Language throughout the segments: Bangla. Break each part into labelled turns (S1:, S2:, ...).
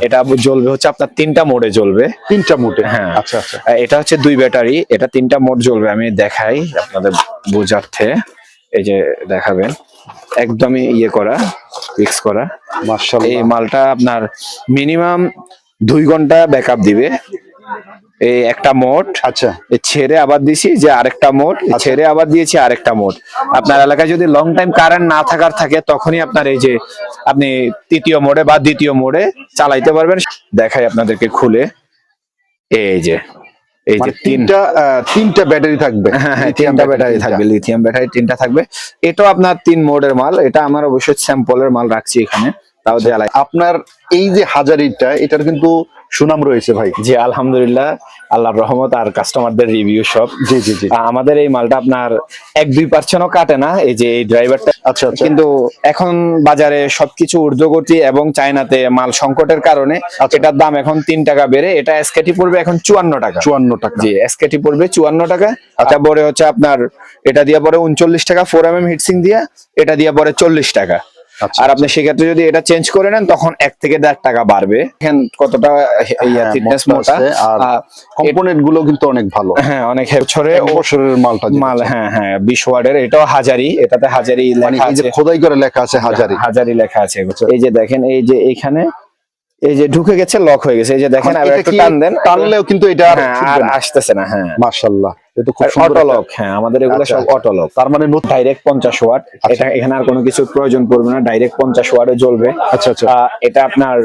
S1: এটা জ্বলবে হচ্ছে আপনার তিনটা মোডে জ্বলবে।
S2: তিনটা মোডে?
S1: হ্যাঁ
S2: আচ্ছা আচ্ছা।
S1: এটা হচ্ছে 2 ব্যাটারি, এটা তিনটা মোড জ্বলবে। আমি দেখাই আপনাদের বোঝার্থে, এই যে দেখাবেন একদমই ইয়ে করা, ফিক্স করা।
S2: মাশাআল্লাহ।
S1: এই মালটা আপনার মিনিমাম 2 ঘন্টা ব্যাকআপ দিবে। এই একটা মোড,
S2: আচ্ছা
S1: ছেড়ে আবার দিছি যে আরেকটা মোড, ছেড়ে আবার দিয়েছি আরেকটা মোড। আপনার এলাকায় যদি লং টাইম কারেন্ট না থাকার থাকে তখনই আপনার এই যে আপনি তৃতীয় মোডে বা দ্বিতীয় মোডে চালাইতে পারবেন। দেখাই আপনাদেরকে খুলে, এই যে এই যে
S2: তিনটা ব্যাটারি থাকবে।
S1: হ্যাঁ, তিনটা ব্যাটারি থাকবে, লিথিয়াম ব্যাটারি তিনটা থাকবে। এটাও আপনার 3 মোডের মাল। এটা আমার অবশ্যই স্যাম্পলের মাল রাখছি এখানে, তাও জ্বালাই।
S2: আপনার এই যে হাজারিটা, এটার কিন্তু সুনাম রয়েছে ভাই।
S1: জি আলহামদুলিল্লাহ, আল্লাহর রহমত আর কাস্টমারদের রিভিউ সব।
S2: জি জি জি।
S1: আমাদের এই মালটা আপনার 1-2% কাটে না, এই যে এই ড্রাইভারটা।
S2: আচ্ছা আচ্ছা।
S1: কিন্তু এখন বাজারে সবকিছু ঊর্ধ্বগতি এবং চায়নাতে মাল সংকটের কারণে এটার দাম এখন 3 টাকা বেড়ে এটা এসকেটি পড়বে এখন 54 টাকা।
S2: 54 টাকা?
S1: জি, এসকেটি পড়বে 54 টাকা। এটা পরে হচ্ছে আপনার, এটা দিয়ে পরে 39 টাকা 4mm হিটসিং দিয়ে, এটা দিয়ে পরে 40 টাকা। আর আপনি সেক্ষেত্রে যদি এটা চেঞ্জ করে নেন তখন 1 থেকে 1.5 টাকা বাড়বে। এখন কতটা থিকনেস মোটা,
S2: আর কম্পোনেন্ট গুলো কিন্তু অনেক ভালো।
S1: হ্যাঁ, অনেক
S2: বছরের মালটা
S1: মাল। হ্যাঁ হ্যাঁ, 20 ওয়াটের। এটাও হাজারি, এটাতে হাজারি লেখা আছে,
S2: খোদাই করে লেখা আছে হাজারি,
S1: হাজারি লেখা আছে। এই যে দেখেন, এই যে এইখানে এই যে ঢুকে গেছে, লক হয়ে গেছে। এই যে দেখেন, আবার একটু টান দেন,
S2: টানলেও কিন্তু এটা
S1: আর আসতেছে না। হ্যাঁ
S2: মাশাআল্লাহ, এটা খুব সুন্দর
S1: অটো লক। হ্যাঁ, আমাদের এগুলো সব অটো লক।
S2: তার মানে
S1: ডাইরেক্ট 50 ওয়াট। এটা এখানে আর কোনো কিছু প্রয়োজন পড়বে না, ডাইরেক্ট 50 ওয়াটে জ্বলবে।
S2: আচ্ছা আচ্ছা।
S1: এটা আপনার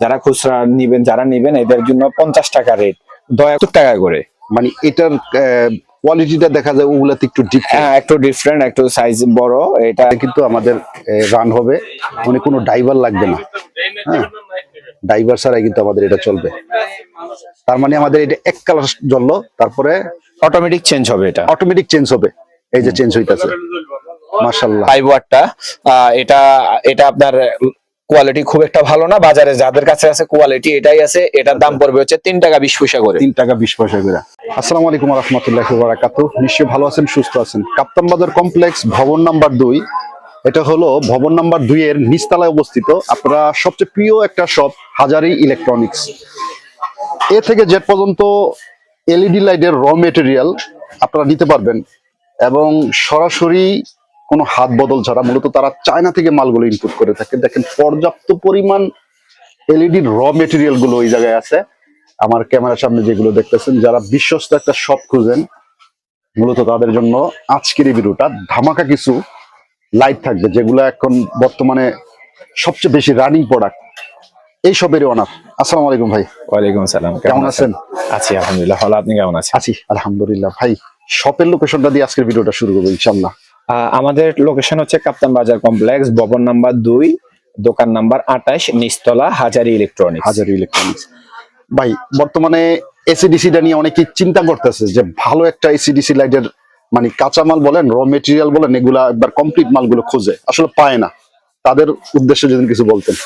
S1: যারা খুচরা নিবেন, যারা নিবেন এদের জন্য 50 টাকা রেট, 70 টাকা করে।
S2: মানে এটার কোয়ালিটিটা দেখা যায় ওগুলাতে একটু ডিফারেন্ট।
S1: হ্যাঁ, একটু ডিফারেন্ট, একটু সাইজ বড়। এটা
S2: কিন্তু আমাদের রান হবে, মানে কোনো ড্রাইভার লাগবে না। হ্যাঁ, ড্রাইভার ছাড়াই কিন্তু আমাদের এটা চলবে। তার মানে আমাদের এটা এক কালার জ্বললো, তারপরে
S1: অটোমেটিক চেঞ্জ হবে। এটা
S2: অটোমেটিক চেঞ্জ হবে। এই যে চেঞ্জ হইতাছে, মাশাআল্লাহ।
S1: 5 ওয়াটটা। এটা আপনার কোয়ালিটি খুব একটা ভালো না, বাজারে যাদের কাছে আছে কোয়ালিটি এটাই আছে। এটার দাম পড়বে হচ্ছে 3 টাকা 20 পয়সা করে।
S2: 3 টাকা 20 পয়সা করে। আসসালামু আলাইকুম ওয়া রাহমাতুল্লাহি ওয়া বারাকাতুহু। নিশ্চয়ই ভালো আছেন, সুস্থ আছেন। কাপ্তান বাজার কমপ্লেক্স ভবন নাম্বার 2, এটা হলো ভবন নাম্বার 2 এর নিচতলায় অবস্থিত। আপনারা সবচেয়ে প্রিয় একটা শপ, হাজারি ইলেকট্রনিক্স। এ থেকে জেড পর্যন্ত এলইডি লাইটের র মেটেরিয়াল আপনারা নিতে পারবেন, এবং সরাসরি কোনো হাত বদল ছাড়া। মূলত তারা চায়না থেকে মালগুলো ইনপুট করে থাকে। দেখেন, পর্যাপ্ত পরিমাণ এলইডি র মেটেরিয়াল গুলো ওই জায়গায় আছে। আমার ক্যামেরার সামনে যেগুলো দেখতেছেন, যারা বিশ্বস্ত একটা শপ খুঁজেন, মূলত তাদের জন্য আজকের এই ভিডিওটা। ধামাকা কিছু লাইট থাকবে, যেগুলো এখন বর্তমানে সবচেয়ে বেশি রানিং প্রোডাক্ট এই শপেরই ওনার। আসসালামু আলাইকুম ভাই।
S1: ওয়ালাইকুম আসসালাম,
S2: কেমন আছেন?
S1: আছি আলহামদুলিল্লাহ ভালো, আপনি কেমন আছেন?
S2: আছি আলহামদুলিল্লাহ। ভাই, শপের লোকেশনটা দিয়ে আজকের ভিডিওটা শুরু করবো ইনশাআল্লাহ।
S1: আমাদের লোকেশন হচ্ছে কাপ্তান বাজার কমপ্লেক্স, ভবন নাম্বার 2, দোকান নাম্বার 28, নিচতলা, হাজারি ইলেকট্রনিক্স।
S2: হাজারি ইলেকট্রনিক্স। ভাই, বর্তমানে এসিডিসিটা নিয়ে অনেকে চিন্তা করতেছে যে ভালো একটা এসিডিসি লাইটের, মানে কাঁচামাল বলেন, র মেটেরিয়াল বলেন, এগুলা একবার কমপ্লিট মালগুলো খুঁজে আসলে পায় না। তাদের উদ্দেশ্যে যদি কিছু বলতেন।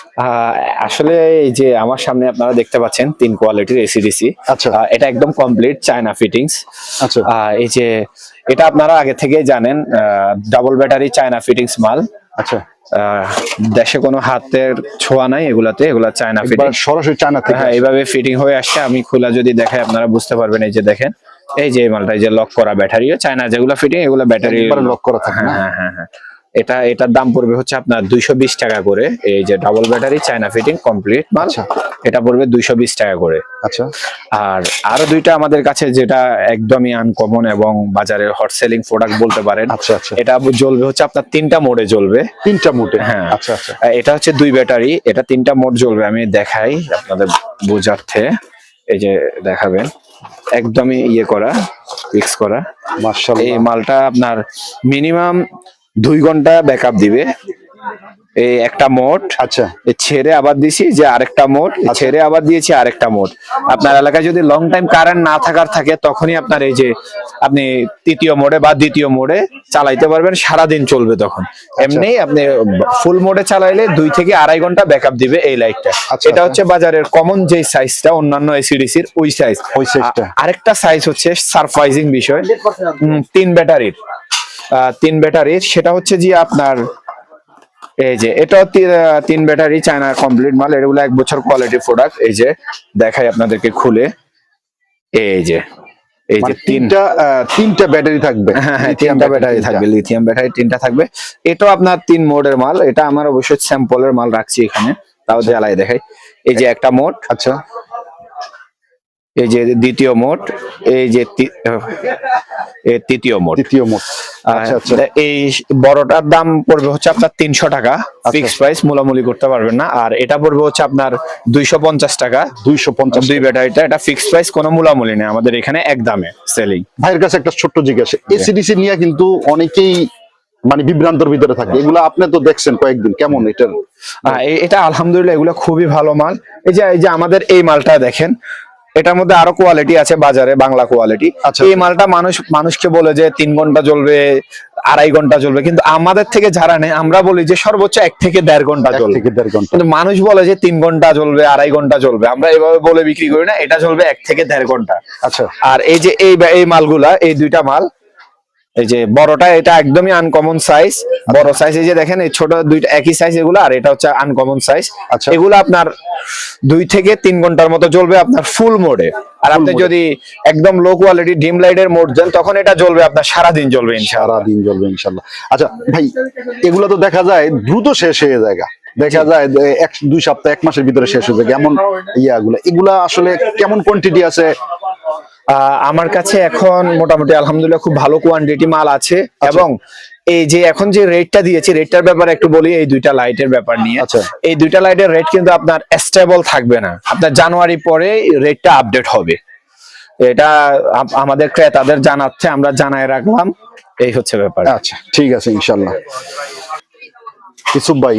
S1: আসলে এই যে আমার সামনে আপনারা দেখতে পাচ্ছেন 3 কোয়ালিটির এসিডিসি।
S2: আচ্ছা।
S1: এটা একদম কমপ্লিট চায়না ফিটিংস।
S2: আচ্ছা।
S1: এই যে এটা আপনারা আগে থেকেই জানেন, ডাবল ব্যাটারি চায়না ফিটিংস মাল।
S2: আচ্ছা।
S1: দেশে কোনো হাতের ছোঁয়া নাই এগুলাতে, এগুলা চায়না ফিটিং,
S2: সরাসরি চায়না থেকে।
S1: হ্যাঁ, এইভাবে ফিটিং হয়ে আসছে। আমি খোলা যদি দেখাই আপনারা বুঝতে পারবেন। এই যে দেখেন, এই যে মালটা, এই যে লক করা ব্যাটারিও চায়না, যেগুলো ফিটিং এগুলো ব্যাটারি
S2: লক করা থাকে।
S1: হ্যাঁ হ্যাঁ হ্যাঁ। এটার দাম পড়বে হচ্ছে আপনার 220 টাকা করে। এই যে double battery China fitting complete মাল, এটা পড়বে 220 টাকা করে।
S2: আচ্ছা।
S1: আর আরো দুইটা আমাদের কাছে, যেটা একদমই আনকমন এবং বাজারের হট সেলিং প্রোডাক্ট বলতে পারেন।
S2: আচ্ছা আচ্ছা।
S1: এটা জ্বলবে হচ্ছে আপনার 3টা মোডে জ্বলবে।
S2: 3টা মোডে?
S1: হ্যাঁ।
S2: আচ্ছা আচ্ছা।
S1: এটা হচ্ছে 2 ব্যাটারি, এটা 3টা মোড জ্বলবে। আমি দেখাই আপনাদের বোঝার্থে, এই যে দেখাবেন একদমই ইয়ে করা, ফিক্স করা।
S2: মাশাআল্লাহ।
S1: এই মালটা আপনার মিনিমাম 2 ঘন্টা ব্যাকআপ দিবে। এই একটা মোড,
S2: আচ্ছা,
S1: ছেড়ে আবার দিছি যে আরেকটা মোড, ছেড়ে আবার দিয়েছি আরেকটা মোড। আপনার এলাকায় যদি লং টাইম কারেন্ট না থাকার থাকে তখনই আপনার এই যে আপনি তৃতীয় মোডে বা দ্বিতীয় মোডে চালাইতে পারবেন, সারাদিন চলবে তখন। এমনি আপনি ফুল মোডে চালাইলে 2 থেকে 2.5 ঘন্টা ব্যাকআপ দিবে এই লাইটটা। এটা হচ্ছে বাজারের কমন যে সাইজটা, অন্যান্য এসিডিসির ওই সাইজ। আরেকটা সাইজ হচ্ছে সারপ্রাইজিং বিষয়, 3 ব্যাটারির, সেটা হচ্ছে যে আপনার এই যে এটাও 3 ব্যাটারি চায়না কমপ্লিট মাল, এগুলো 1 বছর কোয়ালিটি প্রোডাক্ট। এই যে দেখাই আপনাদেরকে খুলে, এই যে
S2: মানে তিনটা ব্যাটারি থাকবে।
S1: হ্যাঁ হ্যাঁ,
S2: লিথিয়াম
S1: 3টা ব্যাটারি থাকবে, লিথিয়াম ব্যাটারি 3টা থাকবে। এটাও আপনার 3 মোডের মাল, এটা আমার অবশ্যই স্যাম্পলের মাল রাখছি এখানে, তাও জ্বালাই দেখাই। এই যে একটা মোড,
S2: আচ্ছা,
S1: এই যে দ্বিতীয় মোড, এই যে তৃতীয় মোড।
S2: তৃতীয় মোড। আচ্ছা আচ্ছা,
S1: এই বড়টার দাম পড়বে হচ্ছে আপনার 300 টাকা ফিক্স প্রাইস, মূলামূলি করতে পারবেন না। আর এটা পড়বে হচ্ছে আপনার 250 টাকা,
S2: 250।
S1: 2 ব্যাটারিটা, এটা ফিক্স প্রাইস, কোনো মূলামূলি নেই আমাদের এখানে, এক দামে সেলিং।
S2: ভাইয়ের কাছে একটা ছোট্ট জিজ্ঞাসা, এসিডিসি নিয়ে কিন্তু অনেকেই মানে বিভ্রান্তর ভিতরে থাকে, এগুলো আপনি তো দেখছেন কয়েকদিন, কেমন এটার?
S1: এটা আলহামদুলিল্লাহ এগুলো খুবই ভালো মাল। এই যে আমাদের এই মালটা দেখেন, এটার মধ্যে আরো কোয়ালিটি আছে বাজারে, বাংলা কোয়ালিটি।
S2: আচ্ছা।
S1: এই মালটা মানুষকে বলে যে 3 ঘন্টা চলবে, 2.5 ঘন্টা চলবে, কিন্তু আমাদের থেকে যারা নেই আমরা বলি যে সর্বোচ্চ 1 থেকে 1.5 ঘন্টা
S2: 1
S1: চলবে।
S2: থেকে 1.5 ঘন্টা।
S1: কিন্তু মানুষ বলে যে 3 ঘন্টা চলবে, 2.5 ঘন্টা চলবে, আমরা এভাবে বলে বিক্রি করি না, এটা চলবে 1 থেকে 1.5 ঘন্টা।
S2: আচ্ছা,
S1: আর এই যে এই মালগুলা, এই দুইটা মাল, এই যে বড়টা এটা একদমই আনকমন সাইজ, বড় সাইজ। এই যে দেখেন এই ছোট দুইটা একই সাইজ এগুলো, আর এটা হচ্ছে আনকমন সাইজ।
S2: আচ্ছা।
S1: এগুলো আপনার 2 থেকে 3 ঘন্টার মতো চলবে আপনার ফুল মোডে। আর আপনি
S2: mode-এ।
S1: যদি একদম লো কোয়ালিটি ডিম লাইটের মোড দেন, তখন এটা জ্বলবে আপনার সারাদিন জ্বলবে ইনশাআল্লাহ।
S2: সারাদিন জ্বলবে ইনশাল্লাহ। আচ্ছা ভাই, এগুলো তো দেখা যায় দ্রুত শেষ হয়ে যায়, দেখা যায় 1-2 সপ্তাহ 1 মাসের ভিতরে শেষ হয়ে যায়, এমন এগুলা আসলে কেমন কোয়ান্টিটি আছে?
S1: আমার কাছে এখন মোটামুটি আলহামদুলিল্লাহ খুব ভালো কোয়ান্টিটি মাল আছে। এবং এই যে এখন যে রেটটা দিয়েছি, রেটটার ব্যাপারে একটু বলি, এই দুইটা লাইটের ব্যাপার নিয়ে।
S2: আচ্ছা।
S1: এই দুইটা লাইটের রেট কিন্তু আপনার স্টেবল থাকবে না, আপনার জানুয়ারি পরে রেটটা আপডেট হবে। এটা আমাদের ক্রেতাদের জানাচ্ছে, আমরা জানায় রাখলাম, এই হচ্ছে ব্যাপার।
S2: আচ্ছা ঠিক আছে ইনশাল্লাহ। ইউসুফ ভাই,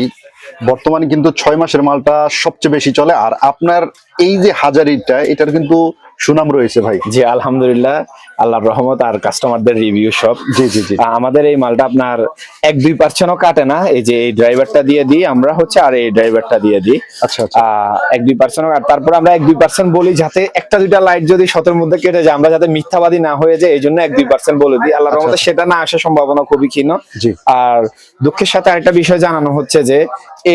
S2: বর্তমানে কিন্তু 6 মাসের মালটা সবচেয়ে বেশি চলে, আর আপনার এই যে হাজারিটা, এটার কিন্তু সুনাম রয়েছে ভাই।
S1: জি আলহামদুলিল্লাহ, আল্লাহর রহমত আর কাস্টমারদের রিভিউ সব।
S2: জি জি জি।
S1: আমাদের এই মালটা আপনার 1-2% কাটে না, এই যে এই ড্রাইভারটা দিয়ে দিই আমরা হচ্ছে, আর এই ড্রাইভারটা দিয়ে দিই।
S2: আচ্ছা আচ্ছা।
S1: 1-2% কাট, তারপর আমরা 1-2% বলি যাতে 1-2টা লাইট যদি 7-এর মধ্যে কেটে যায়, আমরা যাতে মিথ্যাবাদী না হয়ে যায়, এই জন্য 1-2% বলে দিই। আল্লাহর রহমতে সেটা না আসার সম্ভাবনা খুবই ক্ষীণ।
S2: জি।
S1: আর দুঃখের সাথে আরেকটা বিষয় জানানো হচ্ছে যে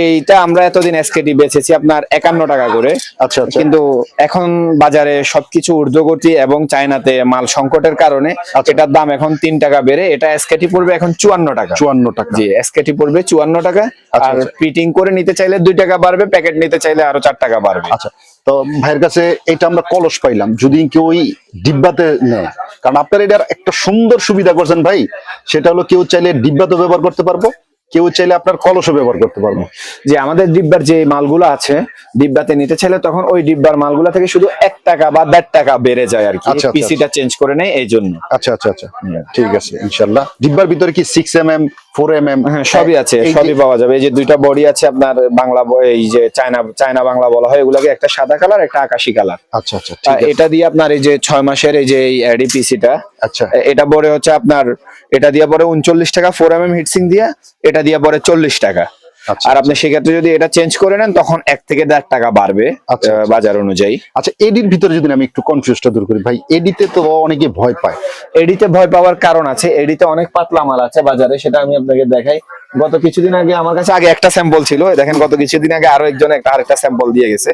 S1: এইটা আমরা এতদিন এসকেটি বেচেছি আপনার 51 টাকা করে।
S2: আচ্ছা আচ্ছা।
S1: কিন্তু এখন বাজারে সবকিছু ঊর্ধ্বগতি এবং চায়নাতে মাল সংকটের কারণে এটার দাম এখন 3 টাকা বেড়ে, এটা এসকেটি পড়বে এখন 54 টাকা।
S2: 54 টাকা।
S1: জি, এসকেটি পড়বে 54 টাকা।
S2: আচ্ছা,
S1: আর
S2: আচ্ছা।
S1: ফিটিং করে নিতে চাইলে 2 টাকা বাড়বে, প্যাকেট নিতে চাইলে আরো 4 টাকা বাড়বে।
S2: আচ্ছা, তো ভাইয়ের কাছে এটা আমরা কলস পাইলাম, যদি কেউ ওই ডিব্বাতে নেয়, কারণ আপনার এটার একটা সুন্দর সুবিধা করছেন ভাই, সেটা হলো কেউ চাইলে ডিব্বাতে ব্যবহার করতে পারবো, কেউ চাইলে আপনার কলসও ব্যবহার করতে পারবো।
S1: যে আমাদের ডিব্বার যে মালগুলো আছে, ডিব্বাতে নিতে চাইলে তখন ওই ডিব্বার মালগুলা থেকে শুধু 1 টাকা বা 1.5 টাকা বেড়ে যায় আর কি,
S2: আচ্ছা, আচ্ছা,
S1: পিসিটা চেঞ্জ করে নেয় এই জন্য।
S2: আচ্ছা আচ্ছা আচ্ছা, ঠিক আছে ইনশাল্লাহ। ডিব্বার ভিতরে কি 6mm 4mm
S1: হ্যাঁ সবই আছে, সবই পাওয়া যাবে। এই যে দুইটা বডি আছে আপনার বাংলা, এই যে চায়না বাংলা বলা হয় এগুলাকে, একটা সাদা কালার, একটা আকাশি কালার।
S2: আচ্ছা আচ্ছা, ঠিক আছে।
S1: এটা দিয়ে আপনার এই যে 6 মাসের এই যে এই এডিপিসিটা,
S2: আচ্ছা
S1: এটা পরে হচ্ছে আপনার, এটা দিয়ে পরে 39 টাকা 4mm হিটসিং দিয়ে, এটা দিয়ে পরে 40 টাকা।
S2: আচ্ছা,
S1: আর আপনি সেক্ষেত্রে যদি এটা চেঞ্জ করে নেন, তখন 1 থেকে 1.5 টাকা বাড়বে
S2: আচ্ছা, আচ্ছা।
S1: বাজার অনুযায়ী।
S2: আচ্ছা, এডির ভিতরে যদি আমি একটু কনফিউজটা দূর করি ভাই, এডিতে তো অনেকে ভয় পায়।
S1: এডিতে ভয় পাওয়ার কারণ আছে, এডিতে অনেক পাতলা মাল আছে বাজারে, সেটা আমি আপনাকে দেখাই। গত কিছুদিন আগে আমার কাছে আগে একটা স্যাম্পল ছিল, দেখেন গত কিছুদিন আগে আরো একজন আরেকটা স্যাম্পল দিয়ে গেছে।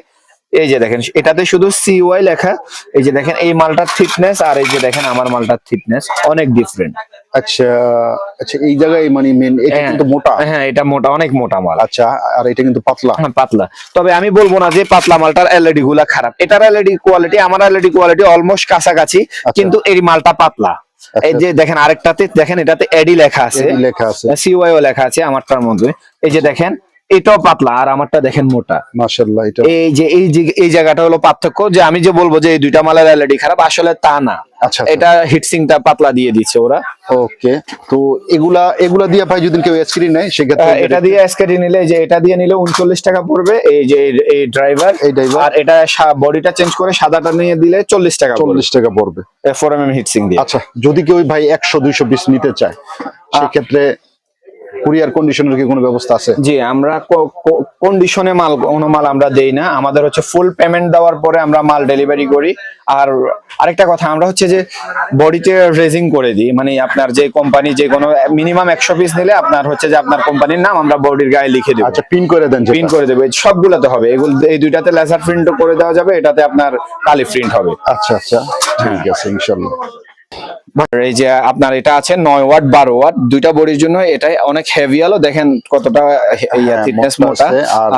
S1: এই যে দেখেন, এটাতে শুধু CY লেখা। এই যে দেখেন এই মালটার থিকনেস, আর এই যে দেখেন আমার মালটার থিকনেস অনেক ডিফারেন্ট।
S2: আচ্ছা আচ্ছা, এই জায়গায় মানে মেন এটা কিন্তু মোটা।
S1: হ্যাঁ এটা মোটা, অনেক মোটা মাল।
S2: আচ্ছা, আর এটা কিন্তু পাতলা।
S1: হ্যাঁ পাতলা। তবে আমি বলবো না যে পাতলা মালটার এলইডি গুলা খারাপ, এটার এলইডি কোয়ালিটি আমার এলইডি কোয়ালিটি অলমোস্ট কাছাকাছি, কিন্তু এই মালটা পাতলা। এই যে দেখেন আরেকটাতে দেখেন, এটাতে এডি লেখা আছে,
S2: লেখা আছে,
S1: CY ও লেখা আছে আমারটার মধ্যে। এই যে দেখেন এটাও পাতলা, আর আমারটা দেখেন মোটা।
S2: মাশাআল্লাহ। এটা
S1: এই জায়গাটা হলো পার্থক্য, যে আমি যে বলবো যে এই দুইটা মালের এলইডি খারাপ, আসলে তা না।
S2: আচ্ছা,
S1: এটা হিটসিংটা পাতলা দিয়ে দিচ্ছে ওরা।
S2: ওকে, তো এগুলা দিয়ে ভাই যদি কেউ স্ক্রিন নেয় সেক্ষেত্রে
S1: এটা দিয়ে এসকেডি নিলে, যে এটা দিয়ে নিলে 39 টাকা পড়বে, এই যে এই ড্রাইভার, আর এটা বডিটা চেঞ্জ করে সাদাটা নিয়ে দিলে 40 টাকা
S2: 40 টাকা পড়বে
S1: 4mm হিটসিং দিয়ে।
S2: আচ্ছা, যদি কেউ ভাই 100-200 পিস নিতে চায়, সেক্ষেত্রে কুরিয়ার কন্ডিশনের কি কোনো ব্যবস্থা আছে?
S1: জি, আমরা কন্ডিশনে কোনো মাল আমরা দেই না, আমাদের হচ্ছে ফুল পেমেন্ট দেওয়ার পরে আমরা মাল ডেলিভারি করি। আর আরেকটা কথা, আমরা হচ্ছে যে বডিতে রেজিং করে দিই, মানে আপনার যে কোম্পানি যে কোনো মিনিমাম 100 পিস নিলে আপনার হচ্ছে যে আপনার কোম্পানির নাম আমরা বডির গায়ে লিখে দেবো।
S2: আচ্ছা, পিন করে দেন?
S1: প্রিন্ট করে দেবো, সবগুলোতে হবে, এগুলো এই দুইটাতে লেজার প্রিন্ট করে দেওয়া যাবে, এটাতে আপনার কালি প্রিন্ট হবে।
S2: আচ্ছা আচ্ছা, ঠিক আছে ইনশাআল্লাহ।
S1: এই যে আপনার এটা আছে 9 ওয়াট 12 ওয়াট দুইটা বডির জন্য, এটা অনেক হেভি আলো, দেখেন কতটা থিকনেস মোটা,
S2: আর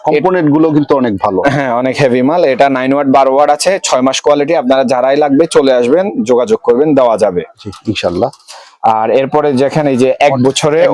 S2: কম্পোনেন্ট গুলো কিন্তু অনেক ভালো।
S1: হ্যাঁ, অনেক হেভি মাল। এটা 9 ওয়াট 12 ওয়াট আছে, 6 মাস কোয়ালিটি। আপনারা যারাই লাগবে চলে আসবেন, যোগাযোগ করবেন, দেওয়া যাবে
S2: ইনশাআল্লাহ।
S1: আর এরপরে যেখানে এই যে 1 বছরের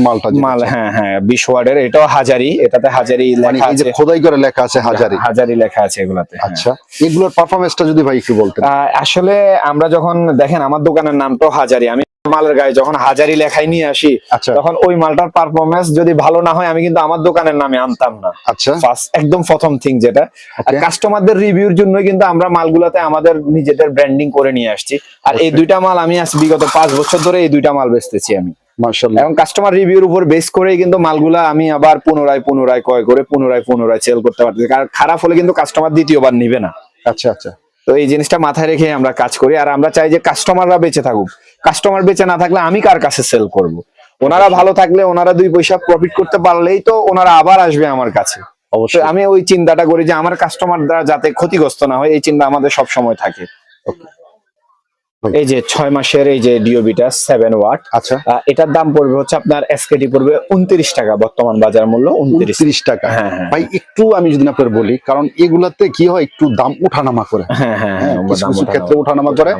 S2: মালটা
S1: মাল, হ্যাঁ হ্যাঁ 20 ওয়াটের, এটাও হাজারি, এটাতে হাজারি লেখা
S2: এই যে
S1: আছে,
S2: খোদাই করে লেখা আছে হাজারি।
S1: হাজারি লেখা আছে এগুলাতে।
S2: আচ্ছা, এগুলোর পারফরম্যান্সটা যদি ভাই একটু বলতেন।
S1: আসলে আমরা যখন দেখেন আমার দোকানের নামটাও হাজারি, আমি মালের গায়ে যখন হাজারি লেখাই নিয়ে আসি,
S2: আচ্ছা,
S1: তখন ওই মালটার পারফরম্যান্স যদি ভালো না হয় আমি কিন্তু আমার দোকানের নামে আনতাম না।
S2: আচ্ছা,
S1: একদম প্রথম থিং যেটা, আর কাস্টমারদের রিভিউর জন্য কিন্তু আমরা মালগুলাতে আমাদের নিজেদের ব্র্যান্ডিং করে নিয়ে আসছি। আর এই দুইটা মাল আমি আজ বিগত 5 বছর ধরে এই দুইটা মাল বেচতেছি আমি,
S2: মাশাআল্লাহ।
S1: এবং কাস্টমার রিভিউর উপর বেস করেই কিন্তু মালগুলা আমি আবার পুনরায় ক্রয় করে পুনরায় সেল করতে পারতেছি। কারণ খারাপ হলে কিন্তু কাস্টমার দ্বিতীয়বার নিবে না।
S2: আচ্ছা আচ্ছা,
S1: তো এই জিনিসটা মাথায় রেখে আমরা কাজ করি, আর আমরা চাই যে কাস্টমাররা বেঁচে থাকুক। কাস্টমার বেঁচে না থাকলে আমি কার কাছে সেল করব? ওনারা ভালো থাকলে, ওনারা 2 পয়সা প্রফিট করতে পারলেই তো ওনারা আবার আসবে আমার কাছে।
S2: অবশ্যই
S1: আমি ওই চিন্তাটা করি যে আমার কাস্টমাররা যাতে ক্ষতিগ্রস্ত না হয়, এই চিন্তা আমাদের সব সময় থাকে। এই যে 6 মাসের এই যে ডিওবিটা 7 ওয়াট,
S2: আচ্ছা,
S1: এটার দাম পড়বে হচ্ছে আপনার এসকেটি পড়বে 29 টাকা, বর্তমান বাজার মূল্য
S2: 29 টাকা।
S1: হ্যাঁ হ্যাঁ
S2: ভাই একটু আমি যদি আপনার বলি, কারণ এগুলাতে কি হয়, একটু দাম ওঠানামা করে।
S1: হ্যাঁ হ্যাঁ,
S2: কিছু কিছু ক্ষেত্রে ওঠানামা করে।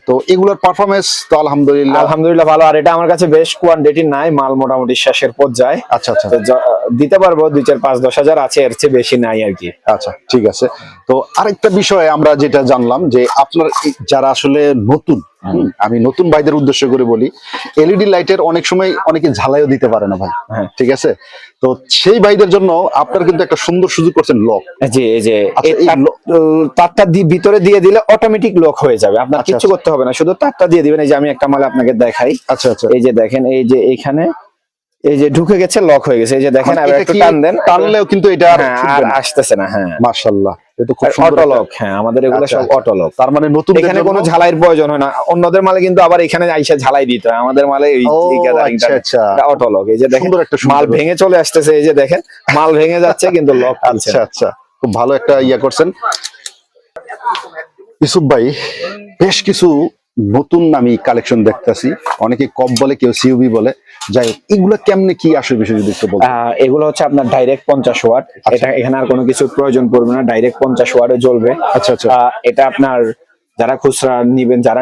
S2: তো এগুলোর পারফরম্যান্স তো
S1: আলহামদুলিল্লাহ ভালো। আর এটা আমার কাছে বেশ কোয়ান্টিটি নাই, মাল মোটামুটি শেষের পর্যায়ে।
S2: আচ্ছা আচ্ছা,
S1: দিতে পারবো 2, 4, 5, 10 হাজার আছে, এর চেয়ে বেশি নাই আর কি।
S2: আচ্ছা ঠিক আছে। তো আরেকটা বিষয় আমরা যেটা জানলাম যে আপনার যারা আসলে নতুন, আমি নতুন ভাইদের উদ্দেশ্য করে বলি, এলইডি লাইটের অনেক সময় অনেকে ঝালাইও দিতে পারে না ভাই, ঠিক আছে? তো সেই ভাইদের জন্য আপনার কিন্তু একটা সুন্দর সুযোগ করছেন লক।
S1: জি, এই যে তারটা ভিতরে দিয়ে দিলে অটোমেটিক লক হয়ে যাবে, আপনার কিছু করতে হবে না, শুধু তারটা দিয়ে দিবেন। এই যে আমি একটা মাল আপনাকে দেখাই।
S2: আচ্ছা আচ্ছা,
S1: এই যে দেখেন, এই যে এখানে এই যে ঢুকে গেছে, লক হয়ে গেছে। এই যে দেখেন, আর একটু টান দেন,
S2: টানলেও কিন্তু এটা
S1: আর আসতেছে না। হ্যাঁ
S2: মাশাআল্লাহ, এটা খুব সুন্দর
S1: অটো লক। হ্যাঁ, আমাদের এগুলো সব অটো লক।
S2: তার মানে নতুন,
S1: এখানে কোনো ঝালাইয়ের প্রয়োজন হয় না। অন্যদের মালে কিন্তু আবার এখানে আইসা ঝালাই দিতে হয়, আমাদের মালে এই গ্যাদারিংটা অটো লক। এই যে দেখেন মাল ভেঙে চলে আসতেছে, এই যে দেখেন মাল ভেঙে যাচ্ছে কিন্তু লক টানছে।
S2: আচ্ছা আচ্ছা, খুব ভালো একটা করছেন ইউসুফ ভাই। বেশ কিছু নতুন আমি কালেকশন দেখতেছি, অনেকে কপ বলে, কেউ সিউবি বলে। যাই হোক, এগুলো কেমনে কি আসে বিষয় যদি একটু বলতেন।
S1: এগুলো হচ্ছে আপনার ডাইরেক্ট 50 ওয়াট। এটা এখানে আর কোনো কিছু প্রয়োজন পড়বে না, ডাইরেক্ট 50 ওয়াটে জ্বলবে।
S2: আচ্ছা আচ্ছা,
S1: এটা আপনার যারা খুচরা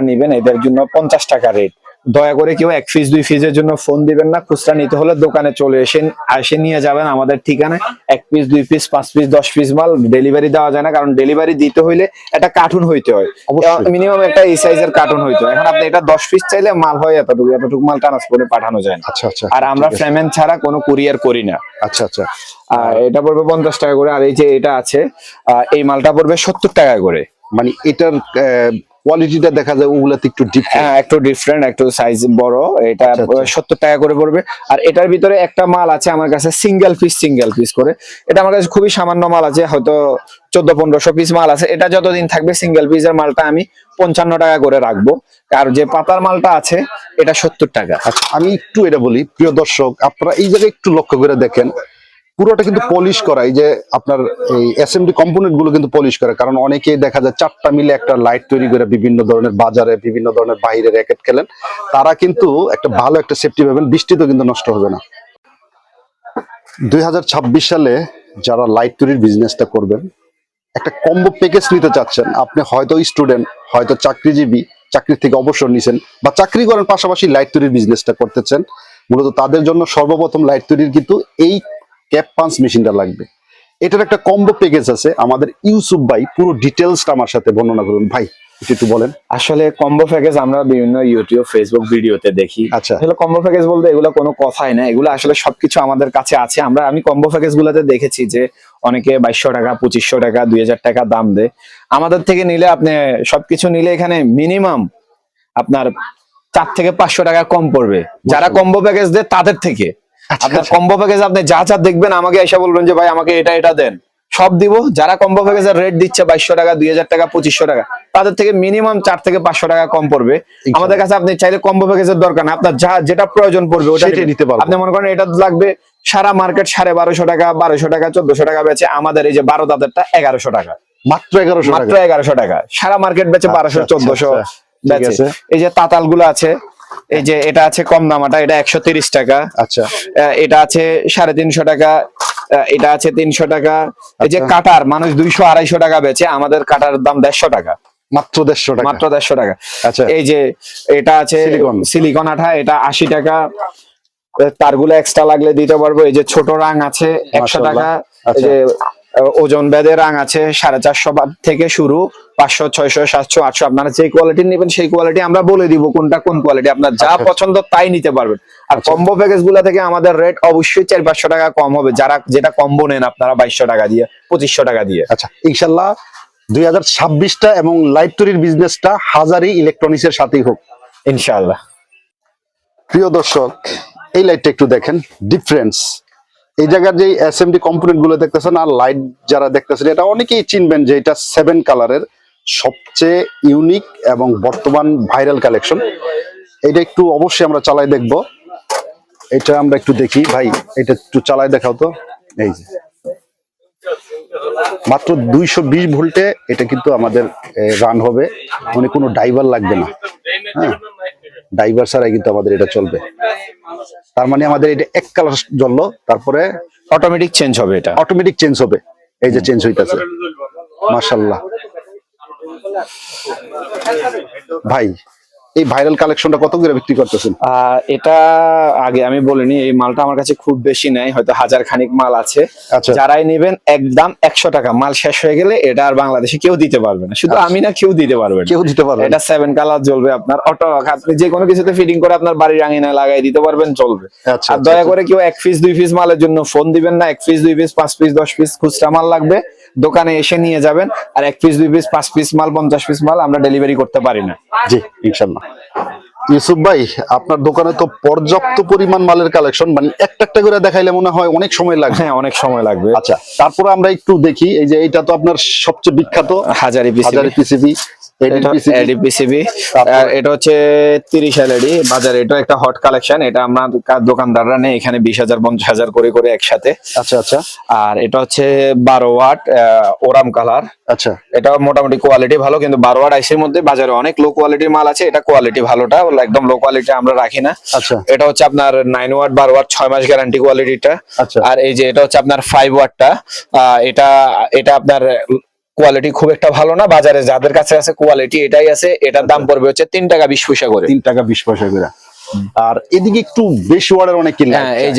S1: নিবেন এদের জন্য 50 টাকা রেট। দয়া করে কেউ 1 পিস 2 পিসের জন্য ফোন দিবেন না। খুচরা নিতে হলে দোকানে চলে এসে নিয়ে যাবেন আমাদের ঠিকানায়। 1 পিস 2 পিস 5 পিস 10 পিস মাল ডেলিভারি দেওয়া যায় না, কারণ ডেলিভারি দিতে হইলে একটা কার্টুন হইতে হয়, মিনিমাম একটা এই সাইজের কার্টুন হইতে হয়। এখন আপনি এটা 10 পিস চাইলে মাল হয় এতটুকু মাল ট্রান্সপোর্টে পাঠানো যায় না।
S2: আচ্ছা আচ্ছা,
S1: আর আমরা পেমেন্ট ছাড়া কোনো কুরিয়ার করি না।
S2: আচ্ছা আচ্ছা,
S1: আর এটা পড়বে 50 টাকা করে। আর এই যে এটা আছে, এই মালটা পড়বে 70 টাকা করে।
S2: মানে এটার কোয়ালিটিটা দেখা যায় ওগুলাতে একটু
S1: ডিফারেন্ট, একটু সাইজ বড়। এটা 70 টাকা করে পড়বে। আর এটার ভিতরে একটা মাল আছে আমার কাছে সিঙ্গেল পিস করে। এটা আমার কাছে খুবই সামান্য মাল আছে, হয়তো 1400-1500 পিস মাল আছে। এটা যতদিন থাকবে সিঙ্গেল পিসের মালটা আমি 55 টাকা করে রাখবো। আর যে পাতার মালটা আছে এটা 70 টাকা।
S2: আচ্ছা, আমি একটু এটা বলি, প্রিয় দর্শক, আপনারা এই জায়গায় একটু লক্ষ্য করে দেখেন, পুরোটা কিন্তু পলিশ করা। এই যে আপনার এই এসএমডি কম্পোনেন্ট গুলো কিন্তু পলিশ করে, কারণ অনেকেই দেখা যায় 4টা মিলে একটা লাইট তৈরি করে বিভিন্ন ধরনের বাজারে, বিভিন্ন ধরনের বাইরে র্যাকেট খেলেন, তারা কিন্তু একটা ভালো একটা সেফটি পাবেন, বৃষ্টিতে কিন্তু নষ্ট হবে না। 2026 সালে যারা লাইট তৈরির বিজনেসটা করবেন, একটা কম্বো প্যাকেজ নিতে চাচ্ছেন, আপনি হয়তো স্টুডেন্ট, হয়তো চাকরিজীবী, চাকরি থেকে অবসর নিছেন, বা চাকরি করেন পাশাপাশি লাইট তৈরির বিজনেসটা করতেছেন, মূলত তাদের জন্য সর্বপ্রথম লাইট তৈরির কিন্তু এই ক্যাপ পাঞ্চ মেশিনটা লাগবে। এটার একটা কম্বো প্যাকেজ আছে। আমাদের ইউসুফ ভাই পুরো ডিটেলসটা আমার সাথে বর্ণনা করুন ভাই, একটু বলেন।
S1: আসলে কম্বো প্যাকেজ আমরা বিভিন্ন ইউটিউব, ফেসবুক ভিডিওতে দেখি।
S2: আচ্ছা,
S1: আসলে কম্বো প্যাকেজ বলতে এগুলো কোনো কথাই না, এগুলো আসলে সবকিছু আমাদের কাছে আছে। আমি কম্বো প্যাকেজ গুলোতে দেখেছি যে অনেকে 2200 টাকা, 2500 টাকা, 2000 টাকা দাম দেয়। আমাদের থেকে নিলে, আপনি সবকিছু নিলে এখানে মিনিমাম আপনার 4 থেকে 500 টাকা কম পড়বে যারা কম্বো প্যাকেজ দেয় তাদের থেকে। আপনার কম্বো প্যাকেজ আপনি যা যা দেখবেন আমাকে এসে বলবেন যে ভাই আমাকে এটা এটা দেন, সব দিব। যারা কম্বো প্যাকেজের রেট দিচ্ছে 2200 টাকা, 2000 টাকা, 2500 টাকা, তাদের থেকে মিনিমাম 4 থেকে 500 টাকা কম পড়বে আমাদের কাছে। আপনি চাইলে কম্বো প্যাকেজের দরকার না, আপনার যা যেটা প্রয়োজন পড়বে ওটা নিতে পারবেন। আপনি মনে করেন এটা লাগবে, সারা মার্কেট 1250 টাকা, 1200 টাকা, 1400 টাকা বেচে, আমাদের এই যে 12 দাঁতেরটা 1100 টাকা,
S2: মাত্র 1100
S1: টাকা। সারা মার্কেট বেচে 1200, 1400 বেচে। এই যে তাতাল গুলো আছে, এই যে এটা আছে কম দামাটা, এটা 130 টাকা।
S2: আচ্ছা,
S1: এটা আছে 350 টাকা, এটা আছে 300 টাকা। এই যে কাটার মানুষ 200, 250 টাকা বেচে, আমাদের কাটার দাম 150 টাকা,
S2: মাত্র 150 টাকা,
S1: মাত্র 150 টাকা।
S2: আচ্ছা,
S1: এই যে এটা আছে সিলিকন আঠা, এটা 80 টাকা। তারগুলো এক্সট্রা লাগলে দিতে পারবো। এই যে ছোট রাং আছে 100 টাকা। এই যে ওজন বেঁধে রাং আছে 450 থেকে শুরু, 500, 600, 700, 800। আপনারা যে কোয়ালিটি নেবেন সেই কোয়ালিটি আমরা বলে দিব কোনটা কোন কোয়ালিটি, আপনার যা পছন্দ তাই নিতে পারবেন। আর কম্বো প্যাকেজ গুলা থেকে আমাদের রেট অবশ্যই 400-500 টাকা কম হবে, যারা যেটা কম্বো নেন আপনারা 2200 টাকা দিয়ে, 2500 টাকা দিয়ে।
S2: আচ্ছা, ইনশাল্লাহ 2026টা এবং লাইভ তৈরির বিজনেসটা হাজারি ইলেকট্রনিক্স এর সাথেই হোক
S1: ইনশাআল্লাহ।
S2: প্রিয় দর্শক, এই লাইটটা একটু দেখেন, ডিফারেন্স। এই জায়গার যে এসএমডি কম্পোনেন্ট গুলো দেখতেছেন আর লাইট যারা দেখতেছেন, এটা অনেকেই চিনবেন যে এটা 7 কালারের সবচেয়ে ইউনিক এবং বর্তমান ভাইরাল কালেকশন। এটা একটু অবশ্যই আমরা চালাই দেখব। এটা আমরা একটু দেখি ভাই, এটা একটু চালাই দেখাও তো। এই যে মাত্র 220 ভোল্টে এটা কিন্তু আমাদের রান হবে, মানে কোনো ড্রাইভার লাগবে না। হ্যাঁ, ড্রাইভার ছাড়াই কিন্তু আমাদের এটা চলবে। তার মানে আমাদের এটা এক কালার জ্বললো, তারপরে
S1: অটোমেটিক চেঞ্জ হবে, এটা
S2: অটোমেটিক চেঞ্জ হবে। এই যে চেঞ্জ হইতাছে, মাশাআল্লাহ। ভাই, এই ভাইরাল কালেকশনটা কত করে বিক্রি করতেছেন?
S1: এটা আগে আমি বলিনি, এই মালটা আমার কাছে খুব বেশি নাই, হয়তো 1000 খানিক মাল আছে।
S2: আচ্ছা,
S1: যারাই নেবেন একদম 100 টাকা। মাল শেষ হয়ে গেলে এটা আর বাংলাদেশে কেউ দিতে পারবে না, শুধু আমি না, কেউ দিতে পারবে না,
S2: কেউ দিতে পারবে না।
S1: এটা 7 কালার জ্বলবে আপনার অটো, আপনি যে কোনো কিছুতে ফিটিং করে আপনার বাড়ির আঙিনায় লাগাই দিতে পারবেন, চলবে।
S2: আচ্ছা,
S1: আর দয়া করে কেউ 1 পিস 2 পিস মালের জন্য ফোন দিবেন না। 1 পিস 2 পিস 5 পিস 10 পিস খুচরা মাল লাগবে, দোকানে এসে নিয়ে যাবেন। আর 1 পিস 2 পিস 5 পিস মাল 50 পিস মাল আমরা ডেলিভারি করতে পারি না।
S2: জি, ইনশাআল্লাহ। ইউসুফ ভাই, আপনার দোকানে তো পর্যাপ্ত পরিমাণ মালের কালেকশন, মানে একটা একটা করে দেখাইলে মনে হয় অনেক সময় লাগবে।
S1: হ্যাঁ, অনেক সময় লাগবে।
S2: আচ্ছা, তারপরে আমরা একটু দেখি। এই যে এটা তো আপনার সবচেয়ে বিখ্যাত
S1: হাজারি
S2: পিসিবি,
S1: এডিপিসিবি। এটা হচ্ছে 30 এলইডি বাজারে, এটা একটা হট কালেকশন। এটা আমরা দোকানদাররা নেই এখানে 20,000 50,000 করে করে একসাথে।
S2: আচ্ছা আচ্ছা।
S1: আর এটা হচ্ছে 12 ওয়াট ওরাম কালার।
S2: আচ্ছা,
S1: এটা মোটামুটি কোয়ালিটি ভালো, কিন্তু 12 ওয়াট আইসির মধ্যে বাজারে অনেক লো কোয়ালিটির মাল আছে। এটা কোয়ালিটি ভালোটা, একদম লো কোয়ালিটি আমরা রাখি না।
S2: আচ্ছা,
S1: এটা হচ্ছে আপনার 9 ওয়াট 12 ওয়াট 6 মাস গ্যারান্টি কোয়ালিটিটা।
S2: আচ্ছা।
S1: আর এই যে এটা হচ্ছে আপনার 5 ওয়াটটা, এটা এটা আপনার কোয়ালিটি খুব একটা ভালো না, বাজারে যাদের কাছে আছে কোয়ালিটি এটাই আছে। এটার দাম পড়বে হচ্ছে 3 টাকা 20 পয়সা করে।
S2: 3 টাকা 20 পয়সা করে। আর এদিকে একটু বেশি ওয়াটের অনেক কিনলে।
S1: হ্যাঁ, এই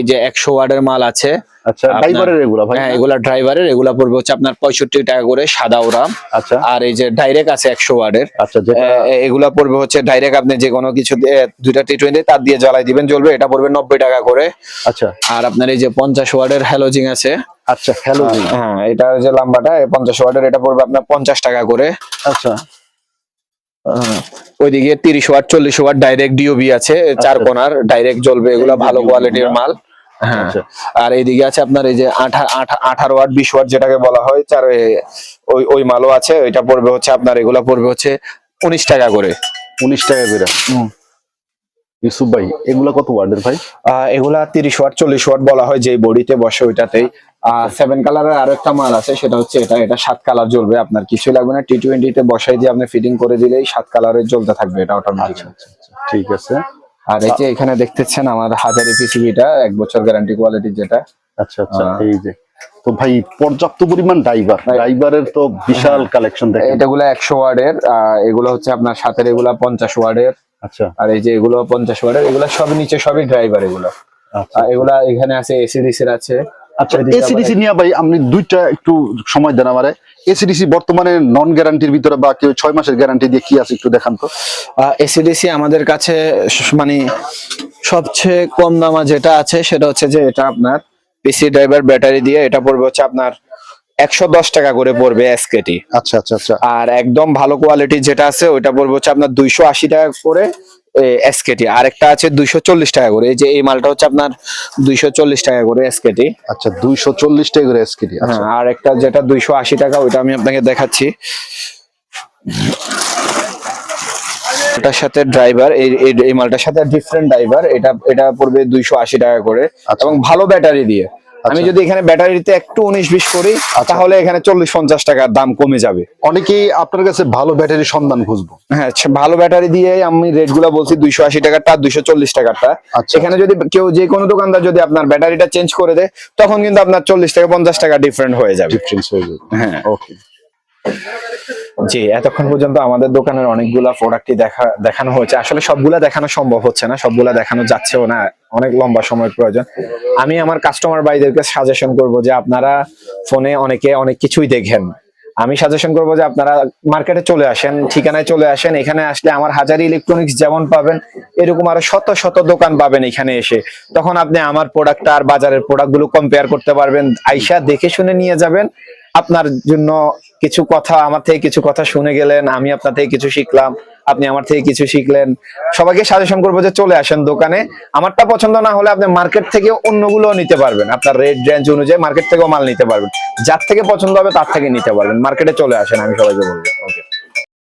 S1: যে 100 ওয়াটের মাল আছে।
S2: আচ্ছা, ড্রাইভারের এগুলা ভাই?
S1: হ্যাঁ, এগুলা ড্রাইভারের, এগুলা পড়বে হচ্ছে আপনার 65 টাকা করে সাদা ওরাম।
S2: আচ্ছা।
S1: আর এই যে ডাইরেক্ট আছে 100 ওয়াটের।
S2: আচ্ছা,
S1: এগুলা পড়বে হচ্ছে ডাইরেক্ট, আপনি যে কোনো কিছু দুইটা T20 তার দিয়ে জ্বালাই দিবেন জ্বলবে, এটা পড়বে 90 টাকা করে।
S2: আচ্ছা। আর
S1: আপনার এই যে 50 ওয়াটের হ্যালোজিং আছে।
S2: আচ্ছা, হ্যালোজিং।
S1: হ্যাঁ, এটা যে লম্বাটা 50 ওয়াটের, এটা পড়বে আপনার 50 টাকা করে।
S2: আচ্ছা।
S1: ওইদিকে 30 ওয়াট 40 ওয়াট ডাইরেক্ট ডিওবি আছে, 4 কোণার ডাইরেক্ট জ্বলবে, এগুলো ভালো কোয়ালিটির মাল। হ্যাঁ, আর এইদিকে আছে আপনার এই যে 18 ওয়াট 20 ওয়াট যেটাকে বলা হয়, ওই মালও আছে। ওইটা পড়বে হচ্ছে আপনার, এগুলা পড়বে হচ্ছে 19 টাকা করে।
S2: 19 টাকা করে। ইউসুফ ভাই, এগুলা কত ওয়াটের ভাই?
S1: এগুলা 30 ওয়াট 40 ওয়াট বলা হয়, যে বডিতে বসে ওইটাতেই। 7 কালারের আরো একটা মাল আছে, সেটা হচ্ছে এটা 7 কালার জ্বলবে, আপনার কিছুই লাগবে না। T20 তে বসাই দিয়ে আপনি ফিটিং করে দিলেই 7 কালারের জ্বলতে থাকবে, এটা অটোমেটিক।
S2: আচ্ছা, ঠিক আছে।
S1: আর এই যে এখানে দেখতেছেন আমার হাজারি পিসিবিটা 1 বছর গ্যারান্টি কোয়ালিটি যেটা।
S2: আচ্ছা আচ্ছা, এই যে তো ভাই পর্যাপ্ত পরিমাণ ড্রাইভারের তো বিশাল কালেকশন দেখেন।
S1: এটাগুলো 100 ওয়াটের, এগুলো হচ্ছে আপনার সাথে এগুলা 50 ওয়াটের।
S2: আচ্ছা।
S1: আর এই যে এগুলো 50 ওয়াটের, এগুলো সব নিচে সবই ড্রাইভার এগুলো।
S2: আচ্ছা,
S1: এগুলা এখানে আছে এসিডিসি এর আছে।
S2: আচ্ছা, এসিডিসি নিয়ে ভাই আপনি দুইটা একটু সময় দেন আমারে। এসিডিসি বর্তমানে নন গ্যারান্টির ভিতরে বা কেউ 6 মাসের গ্যারান্টি দিয়ে কি আছে একটু দেখান তো।
S1: এসিডিসি আমাদের কাছে মানে সবচেয়ে কম দামা যেটা আছে সেটা হচ্ছে যে এটা আপনার পিসি ড্রাইভার ব্যাটারি দিয়ে, এটা পড়বে হচ্ছে আপনার 110 টাকা করে পড়বে এসকেটি।
S2: আচ্ছা আচ্ছা আচ্ছা।
S1: আর একদম ভালো কোয়ালিটির যেটা আছে ওইটা পড়বে হচ্ছে আপনার 280 টাকা করে এসকেটি। আর একটা আছে 240 টাকা করে, এই যে এই মালটা হচ্ছে আপনার 240 টাকা করে এসকেটি।
S2: আচ্ছা 240 টাকা করে এসকেডি। আচ্ছা
S1: হ্যাঁ, আর একটা যেটা 280 টাকা ওইটা আমি আপনাকে দেখাচ্ছি। এটার সাথে ড্রাইভার, এই মালটার সাথে ডিফারেন্ট ড্রাইভার, এটা পড়বে 280 টাকা করে
S2: আচ্ছা।
S1: এবং ভালো ব্যাটারি দিয়ে। আমি যদি এখানে ব্যাটারিতে একটু 19-20 করি তাহলে এখানে 40-50 টাকার দাম কমে যাবে।
S2: অনেকেই আপনার কাছে ভালো ব্যাটারির সন্ধান খুঁজবো।
S1: হ্যাঁ, ভালো ব্যাটারি দিয়ে আমি রেট গুলা বলছি, 280 টাকারটা 240 টাকারটা।
S2: আচ্ছা।
S1: এখানে যদি কেউ যে কোনো দোকানদার যদি আপনার ব্যাটারিটা চেঞ্জ করে দেয় তখন কিন্তু আপনার 40 থেকে 50 টাকা ডিফারেন্ট হয়ে যাবে।
S2: ডিফারেন্স হয়ে যাবে।
S1: হ্যাঁ,
S2: ওকে।
S1: জি, এতক্ষণ পর্যন্ত আমাদের দোকানের অনেকগুলা প্রোডাক্টই দেখানো হয়েছে। আসলে সবগুলা দেখানো সম্ভব হচ্ছে না, সবগুলা দেখানো যাচ্ছেও না, অনেক লম্বা সময়ের প্রয়োজন। আমি আমার কাস্টমার ভাইদেরকে সাজেশন করব যে আপনারা ফোনে অনেকে অনেক কিছুই দেখেন, আমি সাজেশন করবো যে আপনারা মার্কেটে চলে আসেন, ঠিকানায় চলে আসেন। এখানে আসলে আমার হাজারি ইলেকট্রনিক্স যেমন পাবেন এরকম আরো শত শত দোকান পাবেন এখানে এসে। তখন আপনি আমার প্রোডাক্ট আর বাজারের প্রোডাক্ট গুলো কম্পেয়ার করতে পারবেন, আইসা দেখে শুনে নিয়ে যাবেন। আপনার জন্য কিছু কথা, আমার থেকে কিছু কথা শুনে গেলেন, আমি আপনার থেকে কিছু শিখলাম, আপনি আমার থেকে কিছু শিখলেন। সবাইকে সাজেশন করবো যে চলে আসেন দোকানে। আমারটা পছন্দ না হলে আপনি মার্কেট থেকে অন্যগুলো নিতে পারবেন, আপনার রেট রেঞ্জ অনুযায়ী মার্কেট থেকেও মাল নিতে পারবেন। যার থেকে পছন্দ হবে তার থেকে নিতে পারবেন। মার্কেটে চলে আসেন, আমি সবাইকে বলবো।